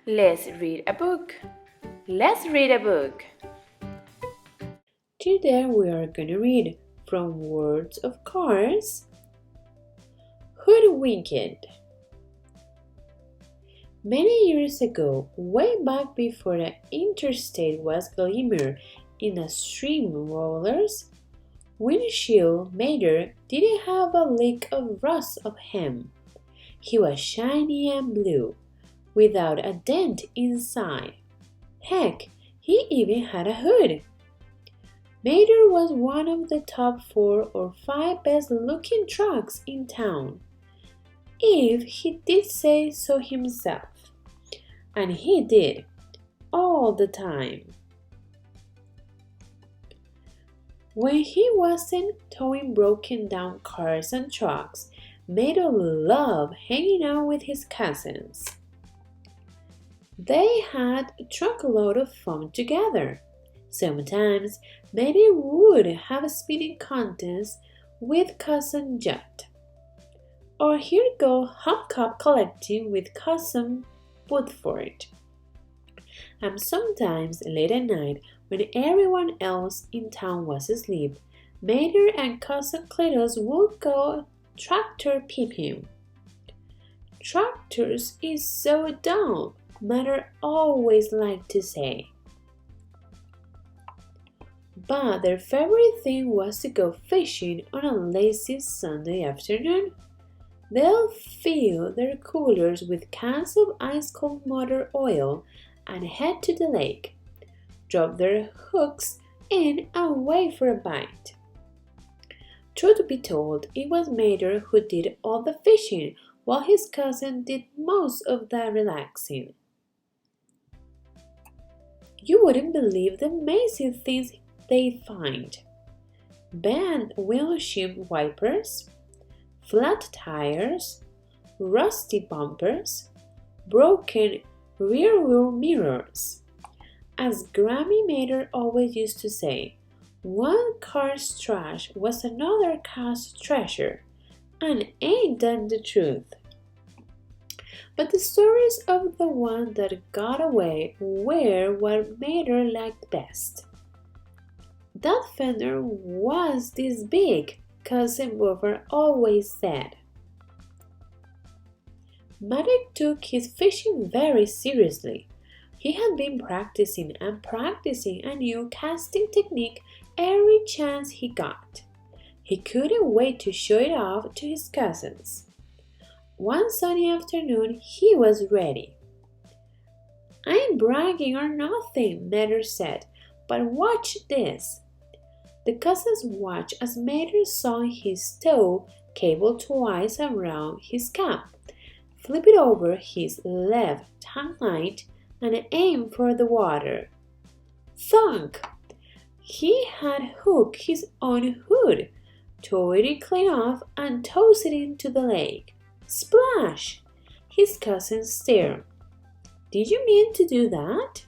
Let's read a book. Let's read a book. Today we are going to read from Words of Cars, Hoodwinked. Many years ago, way back before the interstate was glimmer in the stream rollers, windshield Mater didn't have a lick of rust of him. He was shiny and blue, without a dent inside. Heck, he even had a hood. Mater was one of the top 4 or 5 best-looking trucks in town, if he did say so himself. And he did, all the time. When he wasn't towing broken-down cars and trucks, Mater loved hanging out with his cousins. They had a truckload of fun together. Sometimes Mater would have a spinning contest with Cousin Judd, or he'd go hubcap collecting with Cousin Woodford. And sometimes late at night, when everyone else in town was asleep, Mater and Cousin Cletus would go tractor peeping. Tractors is so dumb, Mater always liked to say. But their favorite thing was to go fishing on a lazy Sunday afternoon. They'll fill their coolers with cans of ice-cold motor oil and head to the lake, drop their hooks in and wait for a bite. Truth be told, it was Mater who did all the fishing while his cousin did most of the relaxing. You wouldn't believe the amazing things they find. Bent windshield wipers, flat tires, rusty bumpers, broken rear-wheel mirrors. As Grammy Mater always used to say, one car's trash was another car's treasure, and ain't that the truth? But the stories of the one that got away were what Mater liked best. That fender was this big, Cousin Buffer always said. Mater took his fishing very seriously. He had been practicing and practicing a new casting technique every chance he got. He couldn't wait to show it off to his cousins. One sunny afternoon, he was ready. I ain't bragging or nothing, Mater said, but watch this. The cousins watched as Mater swung his toe cable twice around his cap, flip it over his left hind, and aim for the water. Thunk! He had hooked his own hood, towed it clean off, and tossed it into the lake. Splash! His cousin stared. Did you mean to do that?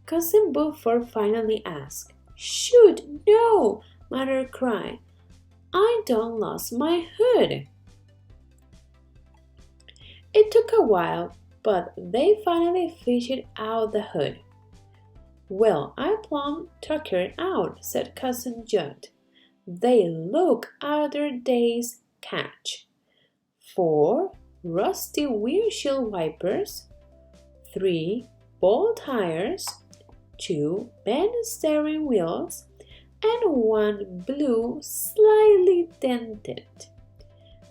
Cousin Buford finally asked. Shoot, no! Mater cried. I done lost my hood. It took a while, but they finally fished out the hood. Well, I plumb took it out, said Cousin Judd. They look out their day's catch. 4 rusty windshield wipers, 3 bald tires, 2 bent steering wheels, and 1 blue slightly dented.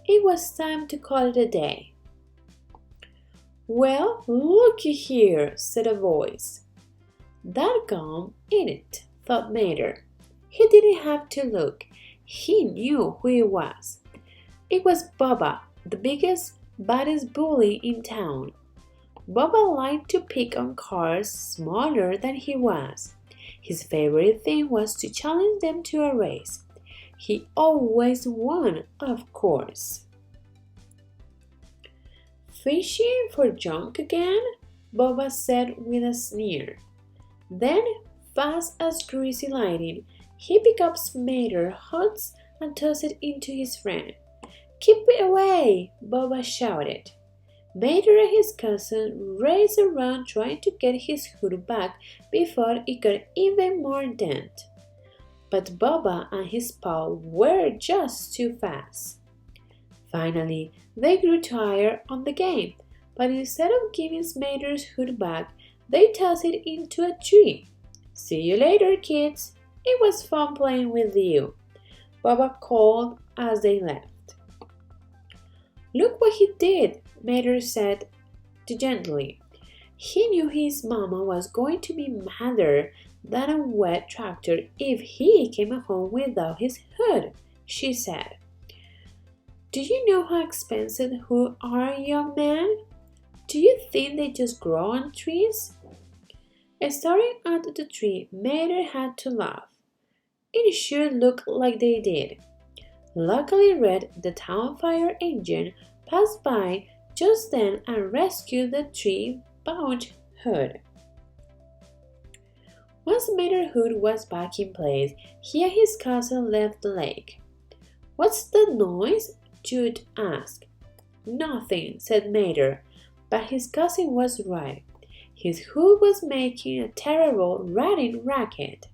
It was time to call it a day. Well, looky here, said a voice. Dadgum it, thought Mater. He didn't have to look. He knew who it was. It was Bubba, the biggest, baddest bully in town. Bubba liked to pick on cars smaller than he was. His favorite thing was to challenge them to a race. He always won, of course. Fishing for junk again? Bubba said with a sneer. Then, fast as greasy lightning, he picked up Mater's hoods and tossed it into his friend. Keep it away, Bubba shouted. Mater and his cousin raced around trying to get his hood back before it got even more dent. But Baba and his paw were just too fast. Finally, they grew tired on the game, but instead of giving Mater's hood back, they tossed it into a tree. "See you later, kids. It was fun playing with you," Baba called as they left. "Look what he did," Mater said gently. "He knew his mama was going to be madder than a wet tractor if he came home without his hood," she said. "Do you know how expensive hoods are, young man? Do you think they just grow on trees?" Staring at the tree, Mater had to laugh. It sure looked like they did. Luckily, Red, the town fire engine, passed by just then and rescued the tree-bound hood. Once Mater's hood was back in place, he and his cousin left the lake. "What's that noise?" Jude asked. "Nothing," said Mater, but his cousin was right. His hood was making a terrible ratting racket.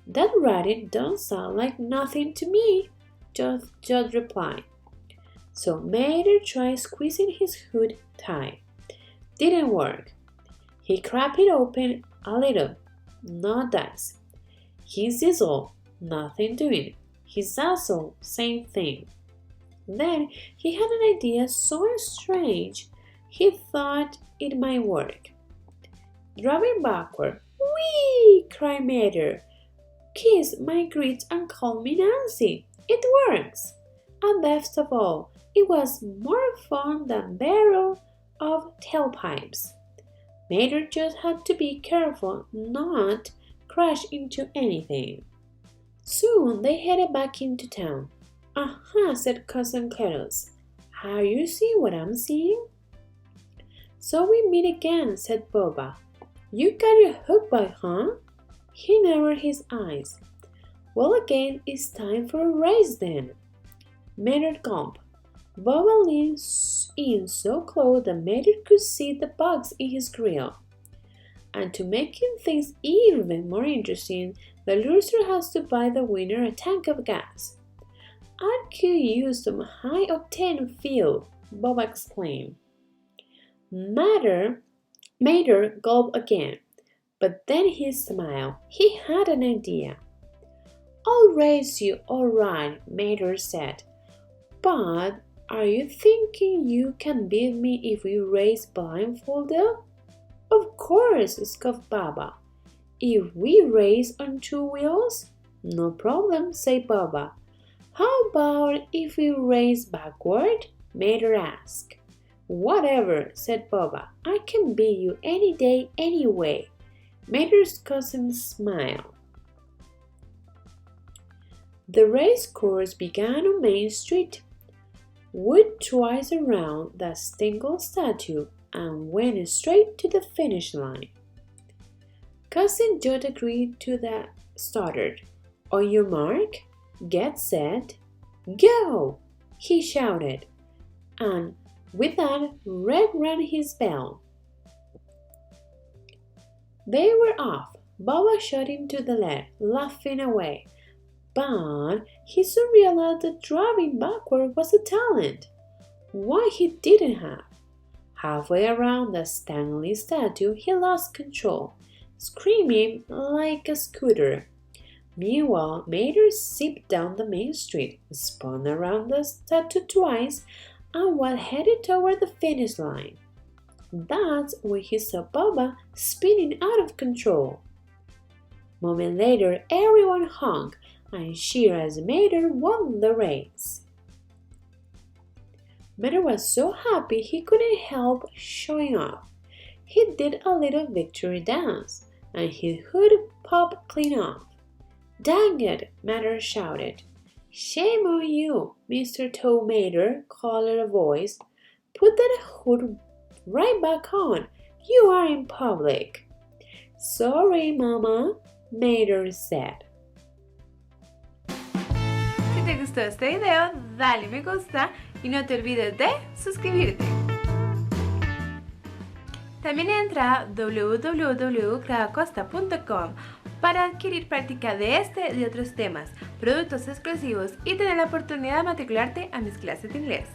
"That ratting don't sound like nothing to me," Jude replied. So Mater tried squeezing his hood tight. Didn't work. He cracked it open a little. No dice. He sizzled. Nothing doing. He sizzled. Same thing. Then he had an idea so strange he thought it might work. Driving backward. "Whee!" cried Mater. "Kiss my grits and call me Nancy. It works!" And best of all, it was more fun than barrel of tailpipes. Mater just had to be careful not crash into anything. Soon they headed back into town. "Aha," said Cousin Cletus. "Are you seeing what I'm seeing?" "So we meet again," said Boba. "You got your hook back, huh?" He narrowed his eyes. "Well, again, it's time for a race then." Mater gulped. Boba leaned in so close that Mater could see the bugs in his grill. And to make things even more interesting, the loser has to buy the winner a tank of gas. "I could use some high-octane fuel," Boba exclaimed. Mater gulped again, but then he smiled. He had an idea. "I'll race you, all right," Mater said. "But are you thinking you can beat me if we race blindfolded?" "Of course," scoffed Baba. "If we race on two wheels?" "No problem," said Baba. "How about if we race backward?" Mater asked. "Whatever," said Baba. "I can beat you any day, anyway." Mater's cousin smiled. The race course began on Main Street, went twice around the single statue, and went straight to the finish line. Cousin Jude agreed to the starter. "On your mark, get set, go!" he shouted, and with that, Red rang his bell. They were off. Baba shot into the lead, laughing away. But he soon realized that driving backward was a talent. One he didn't have. Halfway around the Stanley statue, he lost control, screaming like a scooter. Meanwhile, Mater zipped down the main street, spun around the statue twice, and was headed toward the finish line. That's when he saw Baba spinning out of control. A moment later, everyone honked and cheered as Mater won the race. Mater was so happy he couldn't help showing off. He did a little victory dance, and his hood popped clean off. "Dang it!" Mater shouted. "Shame on you, Mr. Tow Mater," called a voice. "Put that hood right back on. You are in public." "Sorry, Mama," Mater said. Si te gustó este video, dale me gusta y no te olvides de suscribirte. También entra a www.claudacosta.com para adquirir práctica de este y de otros temas, productos exclusivos y tener la oportunidad de matricularte a mis clases de inglés.